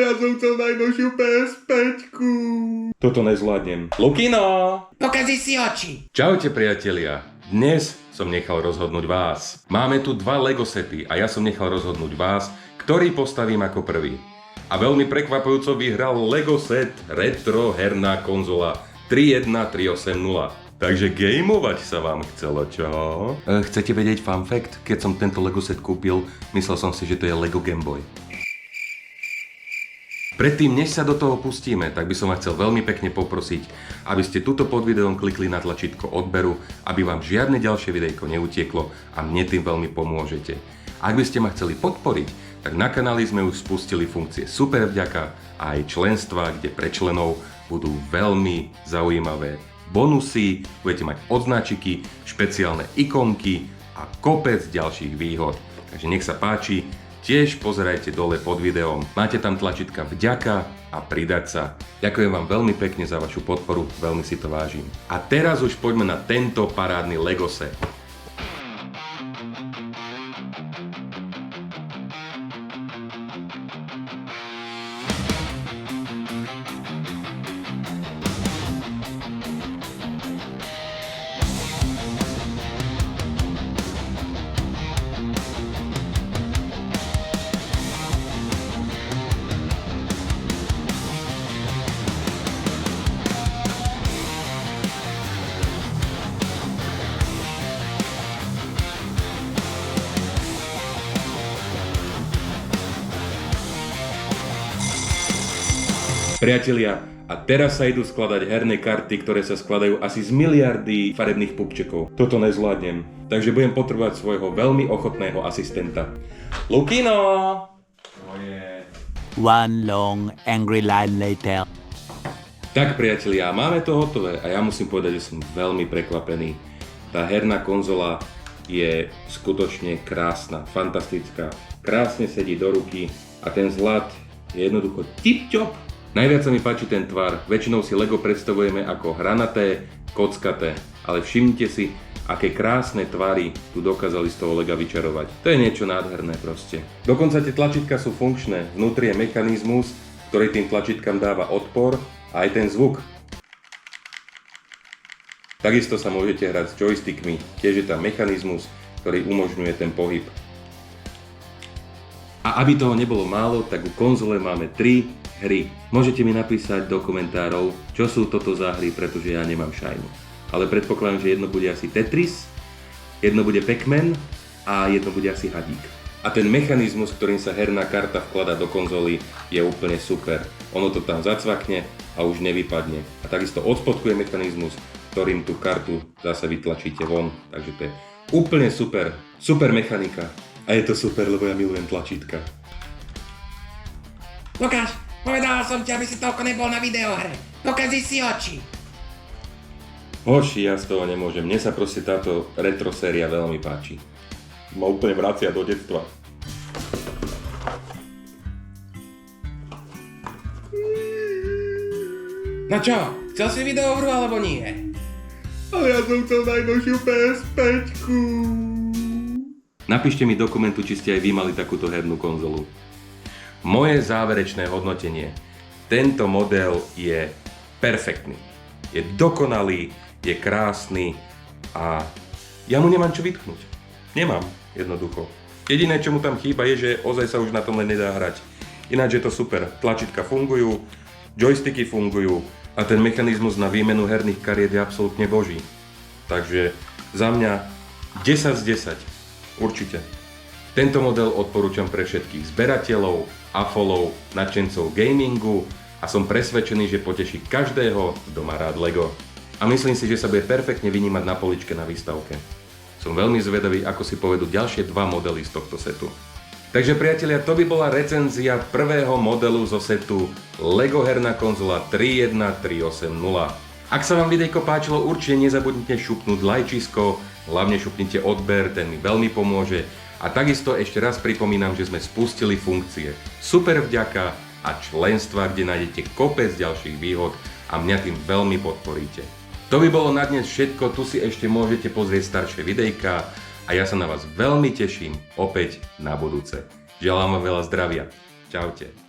ja som chcel najnovšiu PS5. Toto nezvládnem. Lukino! Pokazi si oči. Čaute priatelia. Dnes som nechal rozhodnúť vás. Máme tu dva Lego sety a ja som nechal rozhodnúť vás, ktorý postavím ako prvý. A veľmi prekvapujúco vyhral Lego set Retro herná konzola 31380. Takže gameovať sa vám chcelo, čo? Chcete vedieť fun fact? Keď som tento Lego set kúpil, myslel som si, že to je Lego Game Boy. Predtým, než sa do toho pustíme, tak by som vás chcel veľmi pekne poprosiť, aby ste tuto pod videom klikli na tlačítko odberu, aby vám žiadne ďalšie videjko neutieklo a mne tým veľmi pomôžete. Ak by ste ma chceli podporiť, tak na kanáli sme už spustili funkcie Super vďaka a aj členstva, kde pre členov budú veľmi zaujímavé bonusy, budete mať odznáčiky, špeciálne ikonky a kopec ďalších výhod. Takže nech sa páči, tiež pozerajte dole pod videom. Máte tam tlačítka vďaka a pridať sa. Ďakujem vám veľmi pekne za vašu podporu, veľmi si to vážim. A teraz už poďme na tento parádny Lego set. Priatelia, a teraz sa idú skladať herné karty, ktoré sa skladajú asi z miliardy farebných pupčekov. Toto nezvládnem, takže budem potrebovať svojho veľmi ochotného asistenta. Lukino! One long angry line later. Tak priatelia, máme to hotové a ja musím povedať, že som veľmi prekvapený. Tá herná konzola je skutočne krásna, fantastická. Krásne sedí do ruky a ten zlat je jednoducho tip-top. Najviac sa mi páči ten tvar, väčšinou si Lego predstavujeme ako hranaté, kockaté, ale všimnite si, aké krásne tvary tu dokázali z toho Lega vyčarovať. To je niečo nádherné proste. Dokonca tie tlačítka sú funkčné, vnútri je mechanizmus, ktorý tým tlačítkam dáva odpor a aj ten zvuk. Takisto sa môžete hrať s joystickmi, tiež je tam mechanizmus, ktorý umožňuje ten pohyb. A aby toho nebolo málo, tak u konzole máme 3 hry. Môžete mi napísať do komentárov, čo sú toto za hry, pretože ja nemám šajnu. Ale predpokladám, že jedno bude asi Tetris, jedno bude Pac-Man a jedno bude asi Hadík. A ten mechanizmus, ktorým sa herná karta vkladá do konzoly, je úplne super. Ono to tam zacvakne a už nevypadne. A takisto od spodku je mechanizmus, ktorým tú kartu zase vytlačíte von. Takže to je úplne super. Super mechanika. A je to super, lebo ja milujem tlačítka. Lukáš, povedal som ti, aby si toľko nebol na videohre. Pokazi si oči. Hoši, ja z toho nemôžem. Mne sa proste táto retro séria veľmi páči. Ma úplne vracia do detstva. No čo, chcel si videohru alebo nie? Ale ja som chcel najnovšiu PS5. Napíšte mi do komentu, či ste aj vy mali takúto hernú konzolu. Moje záverečné hodnotenie. Tento model je perfektný. Je dokonalý, je krásny a ja mu nemám čo vytknúť. Nemám, jednoducho. Jediné, čo mu tam chýba, je, že ozaj sa už na tom len nedá hrať. Ináč je to super. Tlačítka fungujú, joysticky fungujú a ten mechanizmus na výmenu herných kariet je absolútne boží. Takže za mňa 10 z 10. Určite. Tento model odporúčam pre všetkých zberateľov, afolov, nadšencov gamingu a som presvedčený, že poteší každého, kto má rád Lego. A myslím si, že sa bude perfektne vynímať na poličke na výstavke. Som veľmi zvedavý, ako si povedú ďalšie dva modely z tohto setu. Takže priatelia, to by bola recenzia prvého modelu zo setu Lego herná konzola 31380. Ak sa vám videjko páčilo, určite nezabudnite šupnúť lajčisko, hlavne šupnite odber, ten mi veľmi pomôže. A takisto ešte raz pripomínam, že sme spustili funkcie Super vďaka a členstva, kde nájdete kopec ďalších výhod a mňa tým veľmi podporíte. To by bolo na dnes všetko, tu si ešte môžete pozrieť staršie videjka a ja sa na vás veľmi teším opäť na budúce. Želám vám veľa zdravia. Čaute.